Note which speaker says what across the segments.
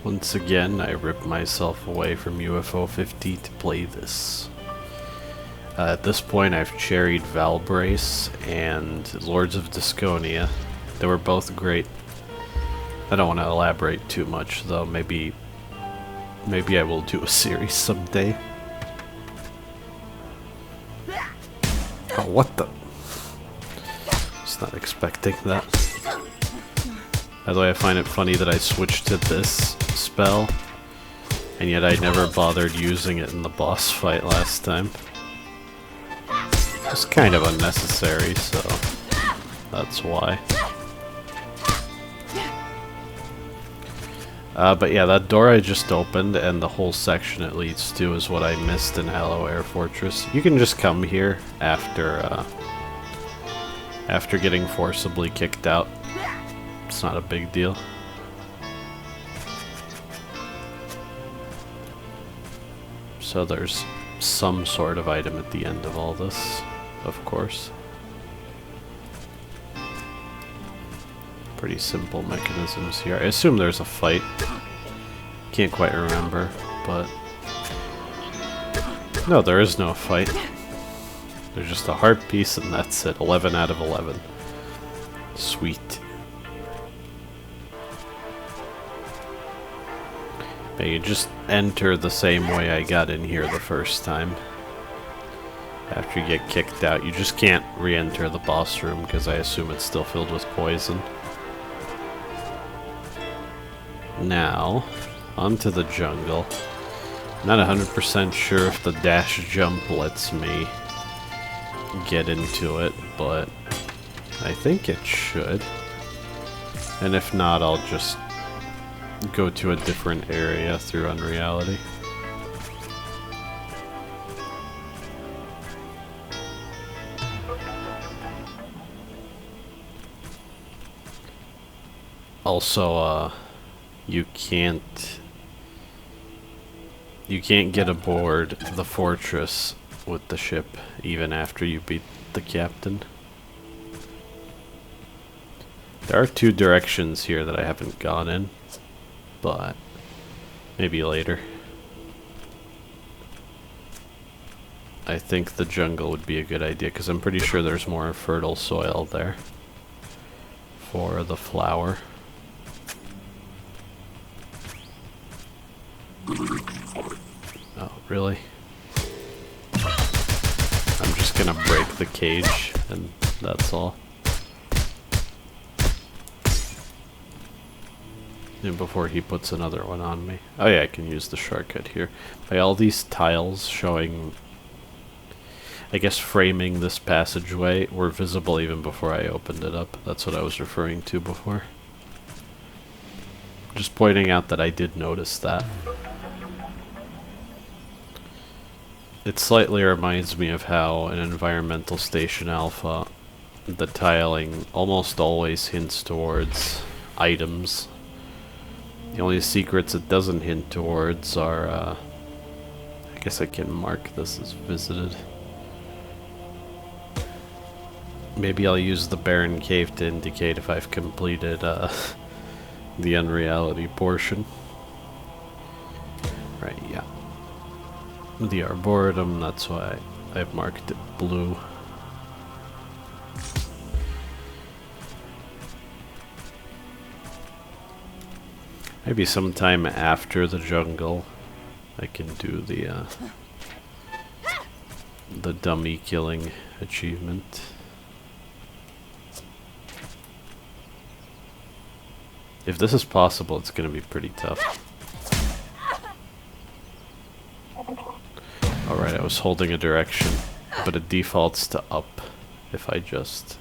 Speaker 1: Once again, I rip myself away from UFO 50 to play this. At this point, I've cherried Valbrace and Lords of Disconia. They were both great. I don't want to elaborate too much, though. Maybe I will do a series someday. Oh, what the? Just not expecting that. By the way, I find it funny that I switched to this spell, and yet I never bothered using it in the boss fight last time. It's kind of unnecessary, so that's why. But yeah, that door I just opened and the whole section it leads to is what I missed in Hallow Air Fortress. You can just come here after getting forcibly kicked out. It's not a big deal. So there's some sort of item at the end of all this, of course. Pretty simple mechanisms here. I assume there's a fight. Can't quite remember, but... No, there is no fight. There's just a heart piece and that's it. 11 out of 11. Sweet. But you just enter the same way I got in here the first time. After you get kicked out, you just can't re-enter the boss room because I assume it's still filled with poison. Now, onto the jungle. I'm not 100% sure if the dash jump lets me get into it, but I think it should. And if not, I'll just go to a different area through Unreality. Also, you can't get aboard the fortress with the ship even after you beat the captain. There are two directions here that I haven't gone in, but maybe later. I think the jungle would be a good idea because I'm pretty sure there's more fertile soil there for the flower. Oh, really? I'm just gonna break the cage, and that's all. And before he puts another one on me. Oh yeah, I can use the shortcut here. By all these tiles showing, I guess framing this passageway, were visible even before I opened it up. That's what I was referring to before. Just pointing out that I did notice that. It slightly reminds me of how in Environmental Station Alpha, the tiling almost always hints towards items. The only secrets it doesn't hint towards are, I guess I can mark this as visited. Maybe I'll use the Barren Cave to indicate if I've completed, the Unreality portion. Right, yeah. The Arboretum, that's why I've marked it blue. Maybe sometime after the jungle, I can do the dummy killing achievement. If this is possible, it's going to be pretty tough. Alright, I was holding a direction, but it defaults to up if I just...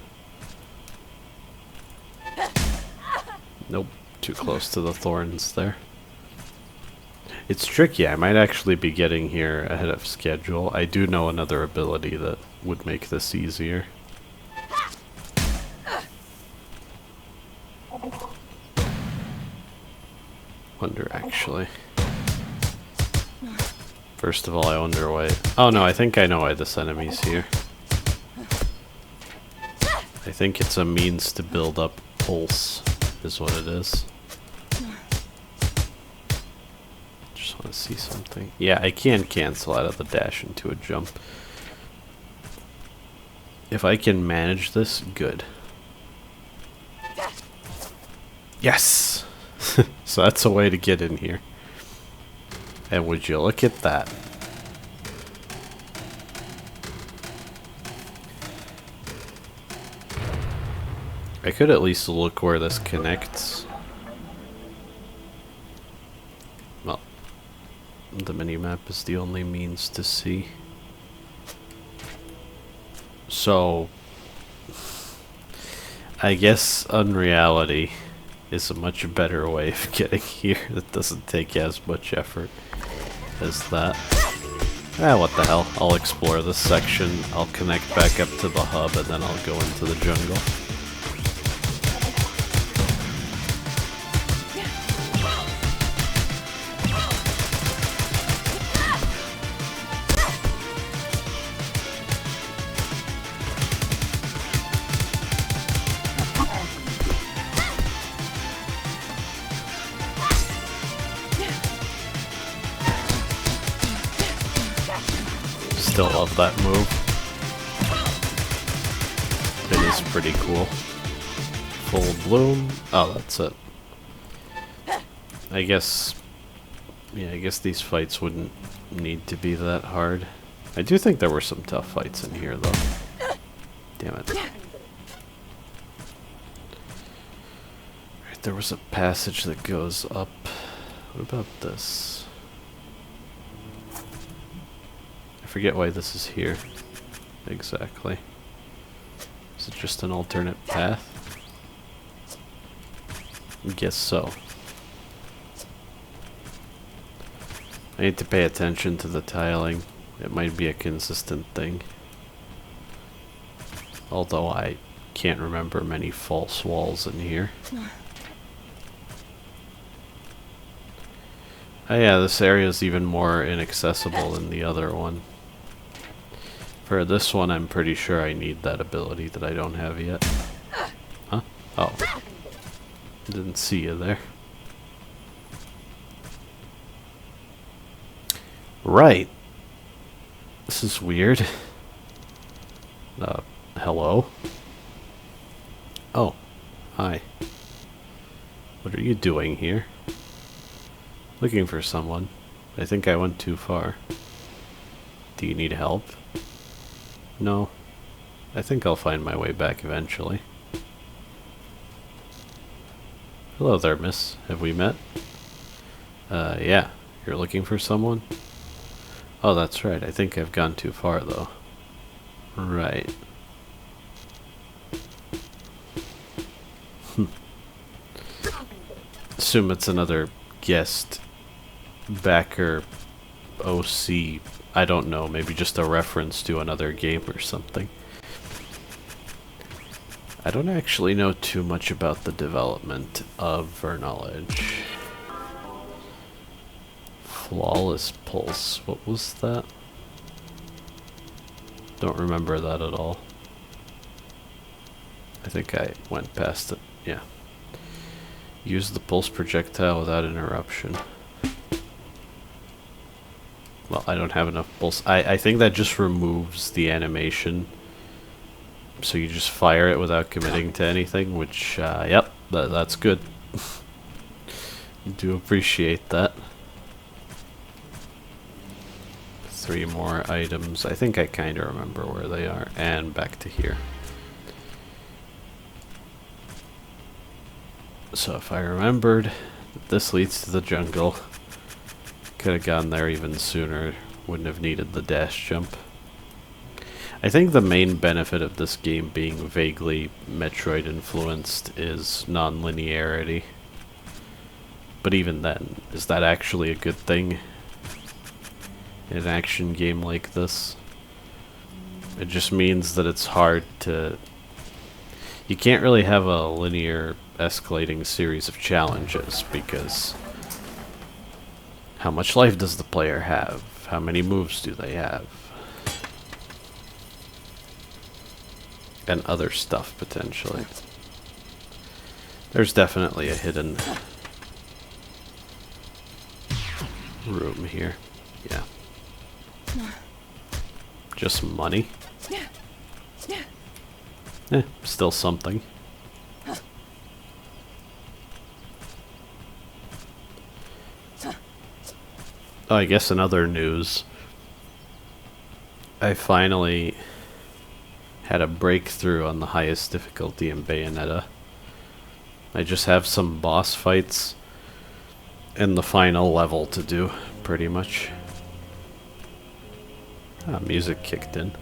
Speaker 1: Nope, too close to the thorns there. It's tricky, I might actually be getting here ahead of schedule. I do know another ability that would make this easier. Wonder actually. First of all, I wonder why... Oh no, I think I know why this enemy's here. I think it's a means to build up pulse, is what it is. want to see something. Yeah, I can cancel out of the dash into a jump. If I can manage this, good. Yes! So that's a way to get in here. And would you look at that? I could at least look where this connects. Well, the minimap is the only means to see. So, I guess Unreality is a much better way of getting here that doesn't take as much effort as that. Ah, what the hell. I'll explore this section, I'll connect back up to the hub, and then I'll go into the jungle. Still love that move. It is pretty cool. Full bloom. Oh, that's it. I guess... yeah, I guess these fights wouldn't need to be that hard. I do think there were some tough fights in here, though. Damn it. Right, there was a passage that goes up. What about this? I forget why this is here. Exactly. Is it just an alternate path? I guess so. I need to pay attention to the tiling. It might be a consistent thing. Although I can't remember many false walls in here. Oh yeah, this area is even more inaccessible than the other one. For this one, I'm pretty sure I need that ability that I don't have yet. Huh? Oh. Didn't see you there. Right. This is weird. Hello? Oh. Hi. What are you doing here? Looking for someone. I think I went too far. Do you need help? No. I think I'll find my way back eventually. Hello there, miss. Have we met? Yeah. You're looking for someone? Oh, that's right. I think I've gone too far, though. Right. Assume it's another guest backer OC. I don't know, maybe just a reference to another game or something. I don't actually know too much about the development of Vernal. Flawless Pulse. What was that? Don't remember that at all. I think I went past it. Yeah. Use the pulse projectile without interruption. Well, I don't have enough pulse. I think that just removes the animation. So you just fire it without committing to anything, which, yep, that's good. Do appreciate that. 3 more items. I think I kind of remember where they are. And back to here. So if I remembered that this leads to the jungle, could have gone there even sooner, wouldn't have needed the dash jump. I think the main benefit of this game being vaguely Metroid influenced is non-linearity. But even then, is that actually a good thing in an action game like this? It just means that it's hard to... You can't really have a linear escalating series of challenges because how much life does the player have? How many moves do they have? And other stuff, potentially. There's definitely a hidden room here? Yeah. Just money? Still something. Oh, I guess in other news, I finally had a breakthrough on the highest difficulty in Bayonetta. I just have some boss fights and the final level to do, pretty much. Ah, music kicked in.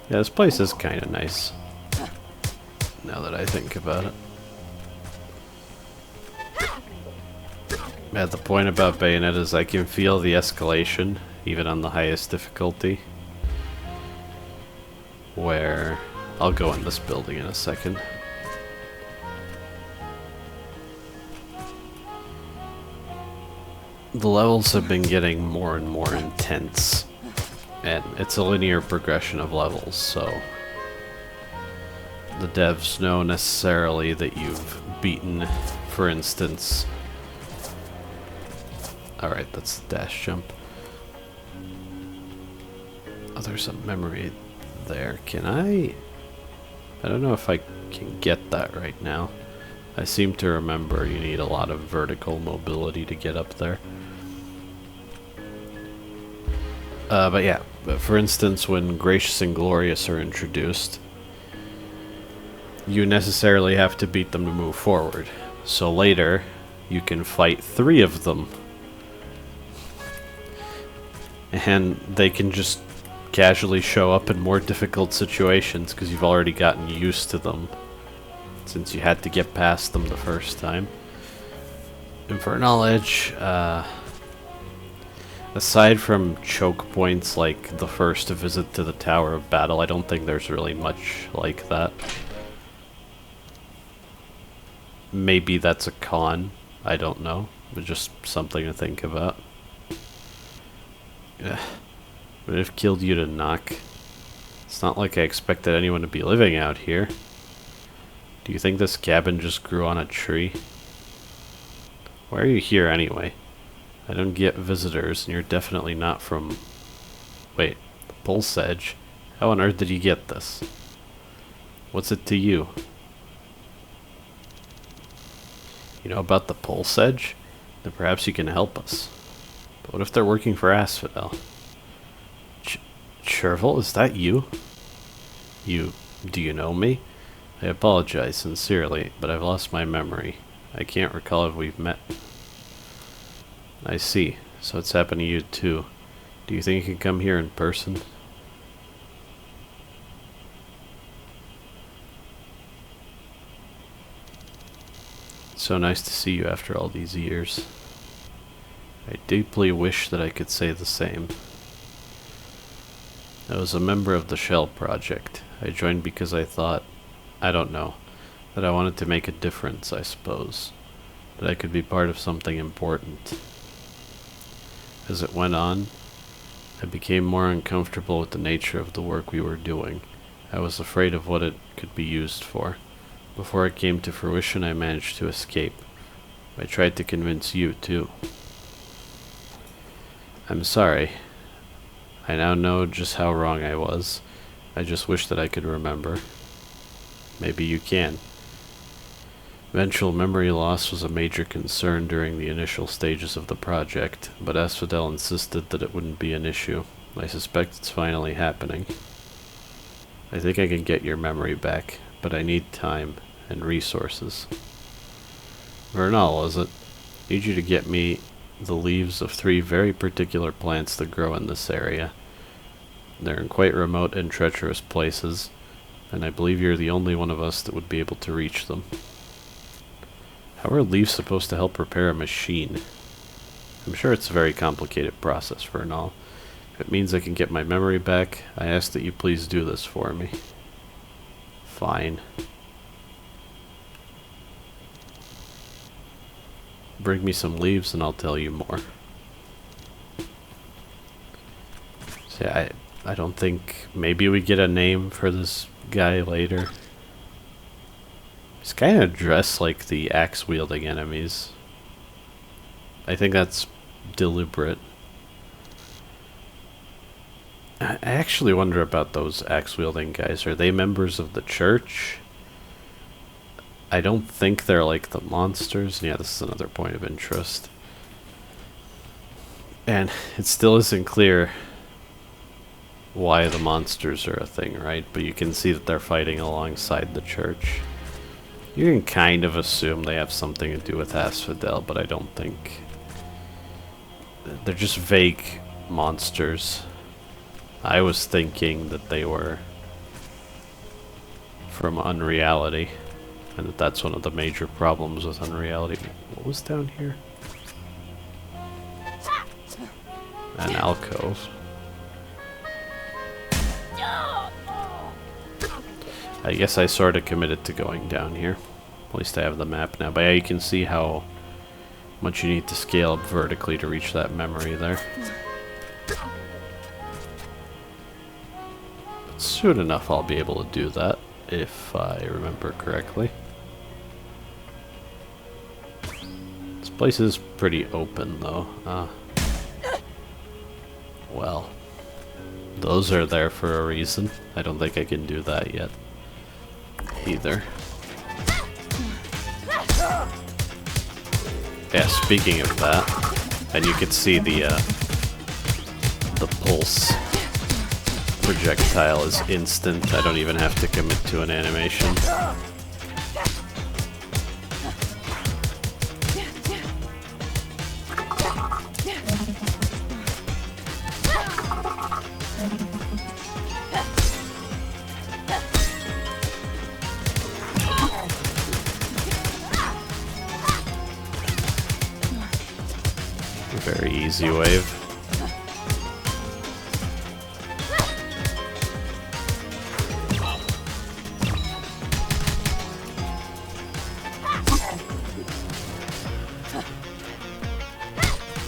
Speaker 1: Yeah, this place is kind of nice, now that I think about it. Yeah, the point about Bayonetta is I can feel the escalation, even on the highest difficulty. Where... I'll go in this building in a second. The levels have been getting more and more intense. And it's a linear progression of levels, so... the devs know necessarily that you've beaten, for instance... Alright, that's the dash jump. Oh, there's a memory there. Can I don't know if I can get that right now. I seem to remember you need a lot of vertical mobility to get up there. But yeah, for instance, when Gracious and Glorious are introduced, you necessarily have to beat them to move forward. So later, you can fight 3 of them. And they can just casually show up in more difficult situations because you've already gotten used to them since you had to get past them the first time. In Vernal Edge, aside from choke points like the first visit to the Tower of Battle, I don't think there's really much like that. Maybe that's a con, I don't know, but just something to think about. Would it have killed you to knock? It's not like I expected anyone to be living out here. Do you think this cabin just grew on a tree? Why are you here anyway? I don't get visitors, and you're definitely not from... Wait, the Pulse Edge? How on earth did you get this? What's it to you? You know about the Pulse Edge? Then perhaps you can help us. But what if they're working for Asphodel? Chervil, is that you? Do you know me? I apologize sincerely, but I've lost my memory. I can't recall if we've met. I see. So it's happened to you too. Do you think you can come here in person? It's so nice to see you after all these years. I deeply wish that I could say the same. I was a member of the Shell Project. I joined because I thought, I don't know, that I wanted to make a difference, I suppose. That I could be part of something important. As it went on, I became more uncomfortable with the nature of the work we were doing. I was afraid of what it could be used for. Before it came to fruition, I managed to escape. I tried to convince you, too. I'm sorry. I now know just how wrong I was. I just wish that I could remember. Maybe you can. Eventual memory loss was a major concern during the initial stages of the project, but Asphodel insisted that it wouldn't be an issue. I suspect it's finally happening. I think I can get your memory back, but I need time and resources. Vernal, is it? I need you to get me the leaves of 3 very particular plants that grow in this area. They're in quite remote and treacherous places, and I believe you're the only one of us that would be able to reach them. How are leaves supposed to help repair a machine? I'm sure it's a very complicated process, Vernal. If it means I can get my memory back, I ask that you please do this for me. Fine. Bring me some leaves and I'll tell you more. See, I don't think... Maybe we get a name for this guy later. He's kind of dressed like the axe-wielding enemies. I think that's deliberate. I actually wonder about those axe-wielding guys. Are they members of the church? I don't think they're like the monsters. Yeah, this is another point of interest. And it still isn't clear why the monsters are a thing, right? But you can see that they're fighting alongside the church. You can kind of assume they have something to do with Asphodel, but I don't think... They're just vague monsters. I was thinking that they were from Unreality, and that that's one of the major problems with Unreality. What was down here? An alcove. I guess I sort of committed to going down here. At least I have the map now. But yeah, you can see how much you need to scale up vertically to reach that memory there. But soon enough I'll be able to do that, if I remember correctly. This place is pretty open though. Well, those are there for a reason. I don't think I can do that yet either. Yeah, speaking of that, and you can see the pulse projectile is instant. I don't even have to commit to an animation. Very easy wave.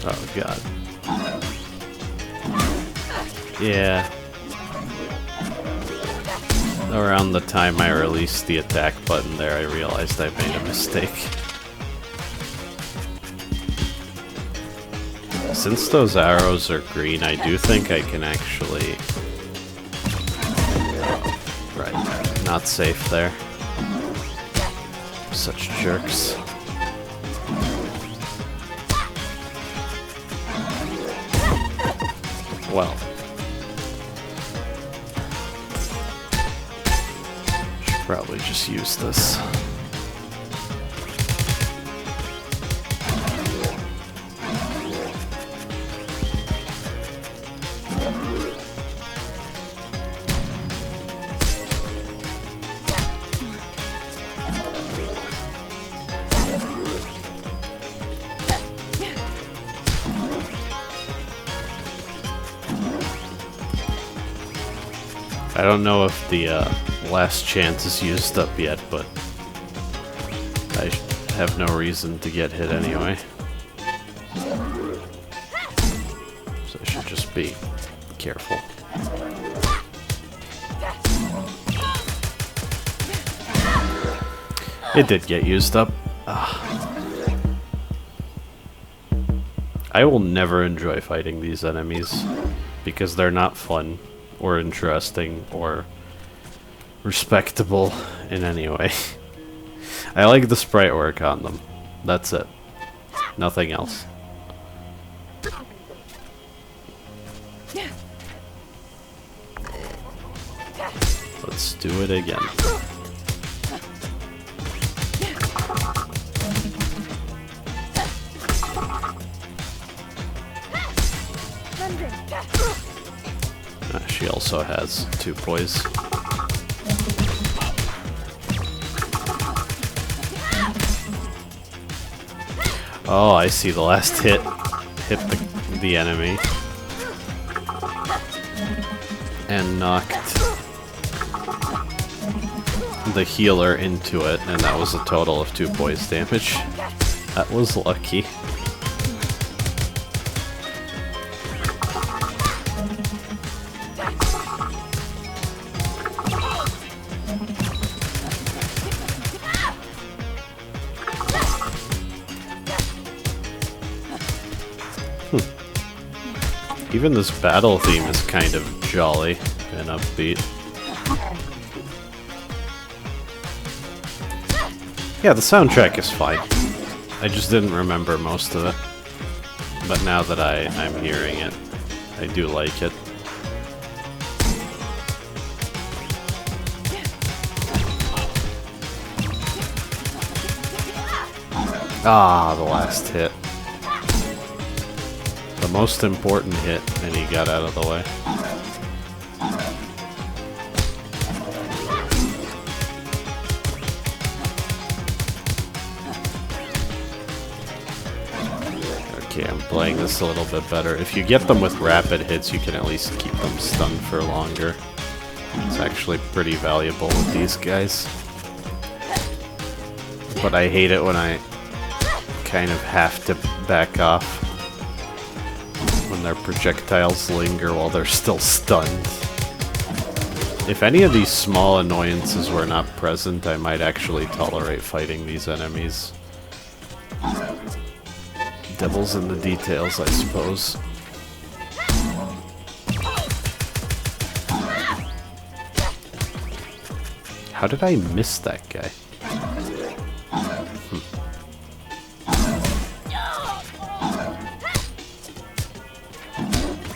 Speaker 1: Oh god. Yeah. Around the time I released the attack button there, I realized I made a mistake. Since those arrows are green, I do think I can actually... Right, not safe there. Such jerks. Well. Should probably just use this. I don't know if the last chance is used up yet, but I have no reason to get hit anyway. So I should just be careful. It did get used up. I will never enjoy fighting these enemies because they're not fun or interesting or respectable in any way. I like the sprite work on them. That's it. Nothing else. Let's do it again. She also has 2 poise. Oh, I see. The last hit the enemy and knocked the healer into it, and that was a total of 2 poise damage. That was lucky. Even this battle theme is kind of jolly and upbeat. Yeah, the soundtrack is fine. I just didn't remember most of it. But now that I'm hearing it, I do like it. Ah, the last hit. The most important hit, and he got out of the way. Okay, I'm playing this a little bit better. If you get them with rapid hits, you can at least keep them stunned for longer. It's actually pretty valuable with these guys. But I hate it when I kind of have to back off when their projectiles linger while they're still stunned. If any of these small annoyances were not present, I might actually tolerate fighting these enemies. Devil's in the details, I suppose. How did I miss that guy?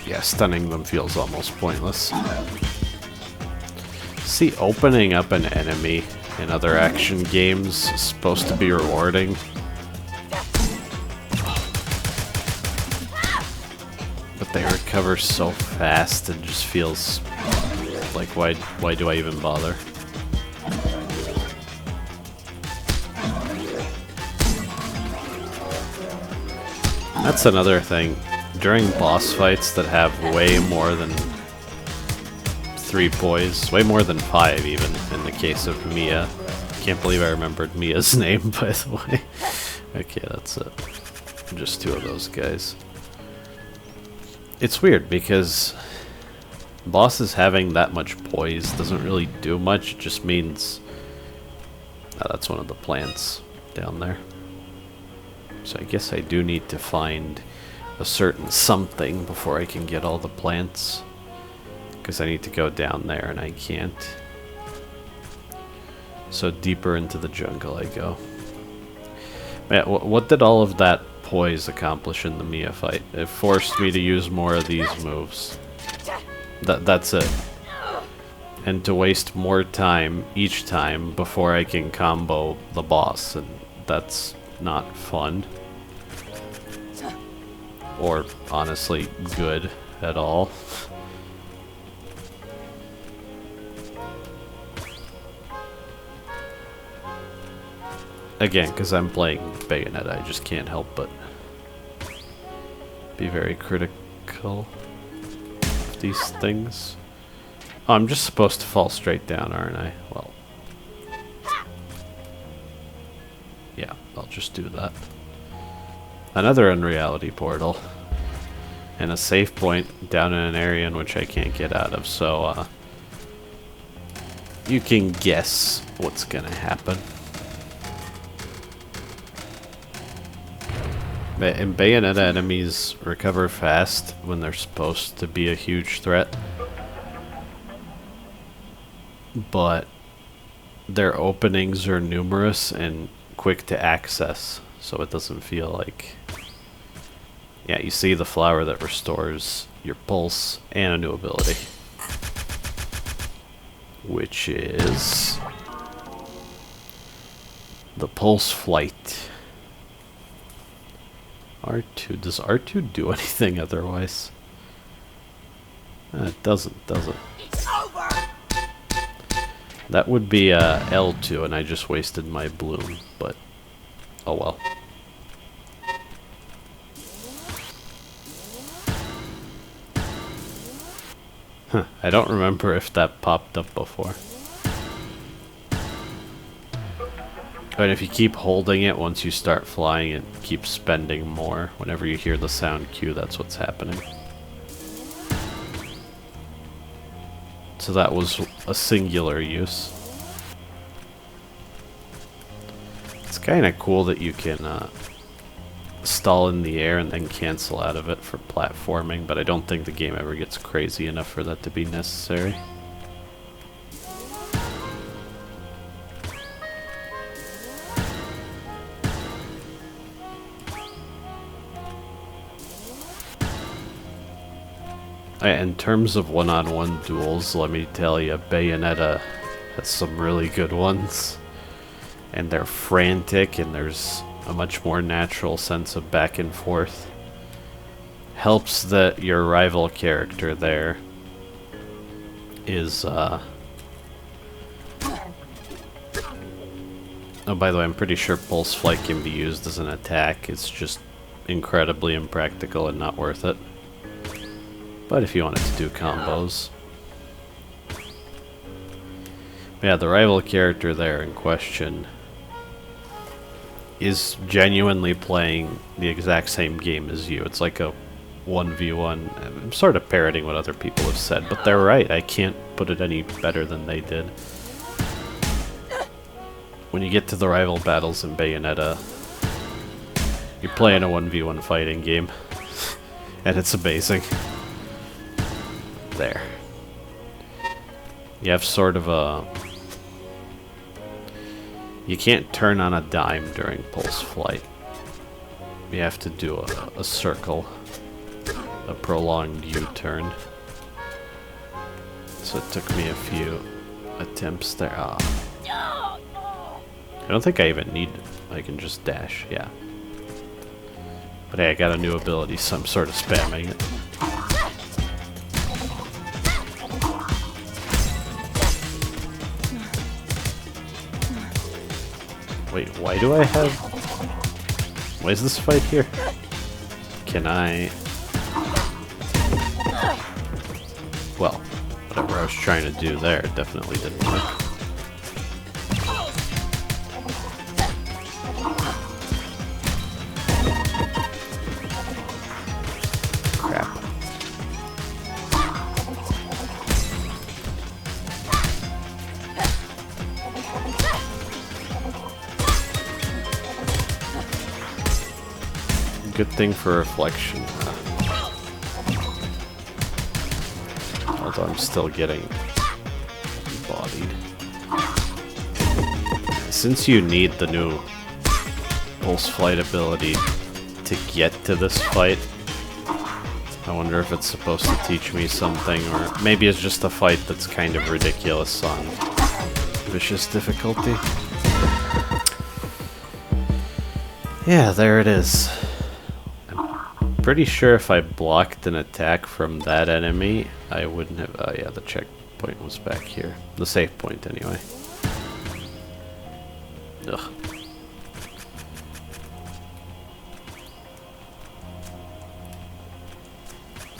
Speaker 1: Yeah, stunning them feels almost pointless. See, opening up an enemy in other action games is supposed to be rewarding. But they recover so fast, it just feels like, why do I even bother? That's another thing. During boss fights that have way more than 3 poise, way more than 5 even, in the case of Mia. Can't believe I remembered Mia's name, by the way. Okay, that's it. Just 2 of those guys. It's weird because bosses having that much poise doesn't really do much. It just means... Oh, that's one of the plants down there. So I guess I do need to find a certain something before I can get all the plants. Because I need to go down there and I can't. So deeper into the jungle I go. Man, what did all of that poise accomplish in the Mia fight? It forced me to use more of these moves. That's it. And to waste more time each time before I can combo the boss, and that's not fun. Or honestly good at all. Again, because I'm playing Bayonetta, I just can't help but be very critical of these things. Oh, I'm just supposed to fall straight down, aren't I? Well, yeah, I'll just do that. Another unreality portal. And a save point down in an area in which I can't get out of, so you can guess what's gonna happen. In Bayonetta, enemies recover fast when they're supposed to be a huge threat. But their openings are numerous and quick to access, so it doesn't feel like... Yeah, you see the flower that restores your pulse and a new ability. Which is... the Pulse Flight. R2, does R2 do anything otherwise? It doesn't, does it? It's over. That would be L2, and I just wasted my bloom, but oh well. Huh, I don't remember if that popped up before. But if you keep holding it, once you start flying, it keeps spending more. Whenever you hear the sound cue, that's what's happening. So that was a singular use. It's kind of cool that you can stall in the air and then cancel out of it for platforming, but I don't think the game ever gets crazy enough for that to be necessary. In terms of one-on-one duels, let me tell you, Bayonetta has some really good ones. And they're frantic, and there's a much more natural sense of back and forth. Helps that your rival character there is, Oh, by the way, I'm pretty sure Pulse Flight can be used as an attack. It's just incredibly impractical and not worth it. But if you wanted to do combos. Yeah, the rival character there in question is genuinely playing the exact same game as you. It's like a 1v1. I'm sort of parroting what other people have said, but they're right. I can't put it any better than they did. When you get to the rival battles in Bayonetta, you're playing a 1v1 fighting game, and it's amazing. There. You have sort of a... You can't turn on a dime during Pulse Flight. You have to do a circle. A prolonged U-turn. So it took me a few attempts there. I don't think I even need... I can just dash, yeah. But hey, I got a new ability, so I'm sort of spamming it. Wait, why do I have... Why is this fight here? Can I... Well, whatever I was trying to do there definitely didn't work. Crap. Good thing for reflection. Although I'm still getting bodied. Since you need the new Pulse Flight ability to get to this fight, I wonder if it's supposed to teach me something, or maybe it's just a fight that's kind of ridiculous on vicious difficulty. Yeah, there it is. Pretty sure if I blocked an attack from that enemy, I wouldn't have... Oh yeah, the checkpoint was back here. The save point, anyway. Ugh.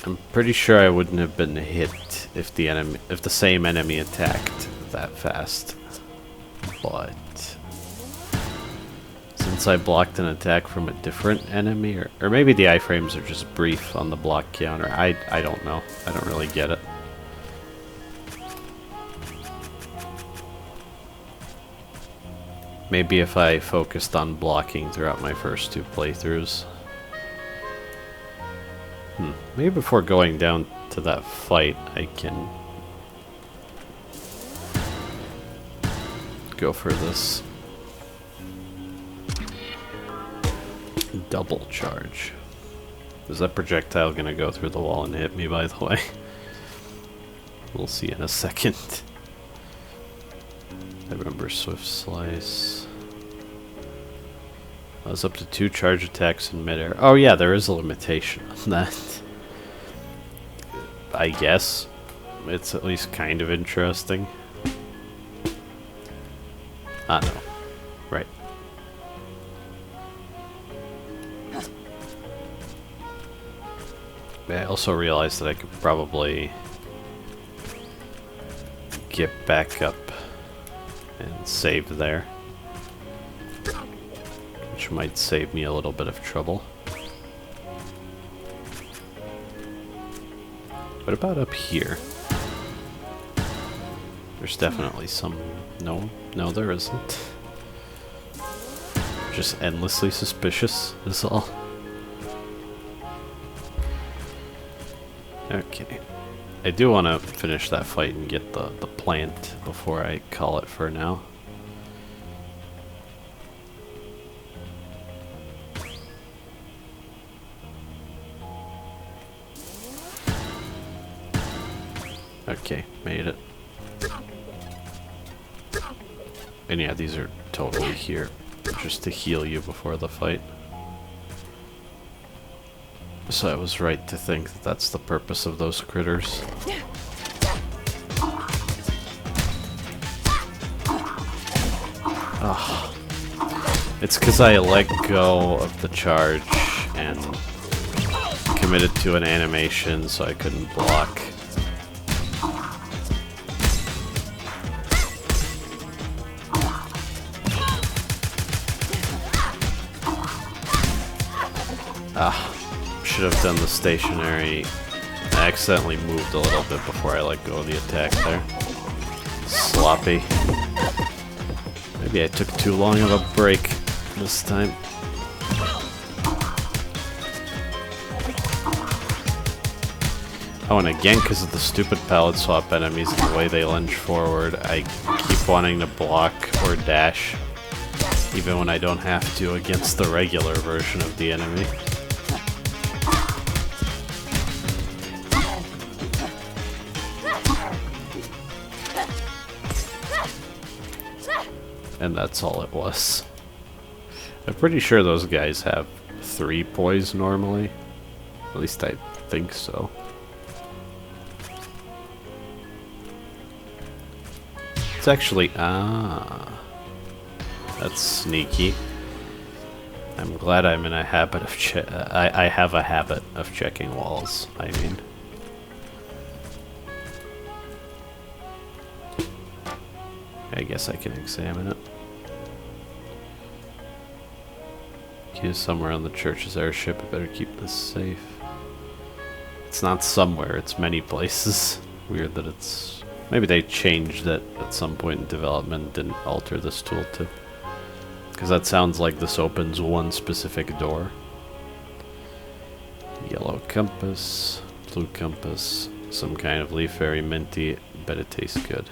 Speaker 1: I'm pretty sure I wouldn't have been hit if the same enemy attacked that fast. But... since I blocked an attack from a different enemy, or maybe the iframes are just brief on the block counter. I don't know. I don't really get it. Maybe if I focused on blocking throughout my first two playthroughs. Maybe before going down to that fight, I can go for this double charge. Is that projectile gonna go through the wall and hit me, by the way? We'll see in a second. I remember Swift Slice. I was up to 2 charge attacks in midair. Oh yeah, there is a limitation on that. I guess. It's at least kind of interesting. Ah, no. Right. I also realized that I could probably get back up and save there, which might save me a little bit of trouble. What about up here? There's definitely some... No, there isn't. Just endlessly suspicious is all. Okay. I do want to finish that fight and get the plant before I call it for now. Okay, made it. And yeah, these are totally here just to heal you before the fight. So I was right to think that that's the purpose of those critters. Ugh. It's because I let go of the charge and committed to an animation so I couldn't block. Should have done the stationary. I accidentally moved a little bit before I let go of the attack there. Sloppy. Maybe I took too long of a break this time. Oh, and again, because of the stupid palette swap enemies and the way they lunge forward, I keep wanting to block or dash, even when I don't have to, against the regular version of the enemy. And that's all it was. I'm pretty sure those guys have 3 poise normally. At least I think so. It's actually... that's sneaky. I'm glad I'm in a habit of I have a habit of checking walls, I mean. I guess I can examine it. Key is somewhere on the church's airship. I better keep this safe. It's not somewhere, it's many places. Weird that it's... Maybe they changed it at some point in development, didn't alter this tooltip. Because that sounds like this opens one specific door. Yellow compass, blue compass, some kind of leaf, very minty. Bet it tastes good.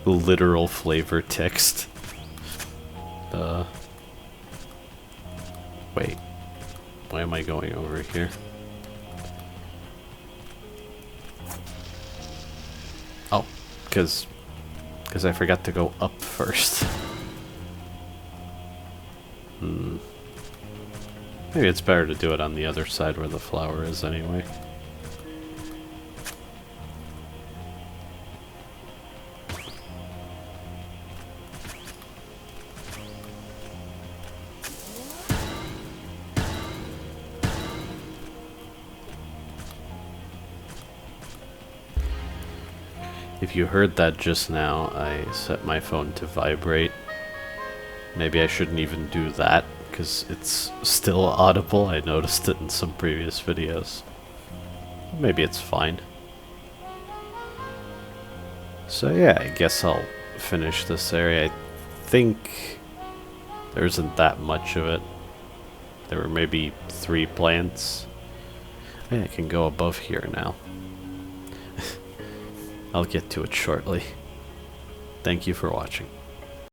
Speaker 1: Literal flavor text. Wait. Why am I going over here? Oh, because I forgot to go up first. Maybe it's better to do it on the other side where the flower is anyway. If you heard that just now, I set my phone to vibrate. Maybe I shouldn't even do that, because it's still audible. I noticed it in some previous videos. Maybe it's fine. So yeah, I guess I'll finish this area. I think there isn't that much of it. There were maybe 3 plants. Yeah, I can go above here now. I'll get to it shortly. Thank you for watching.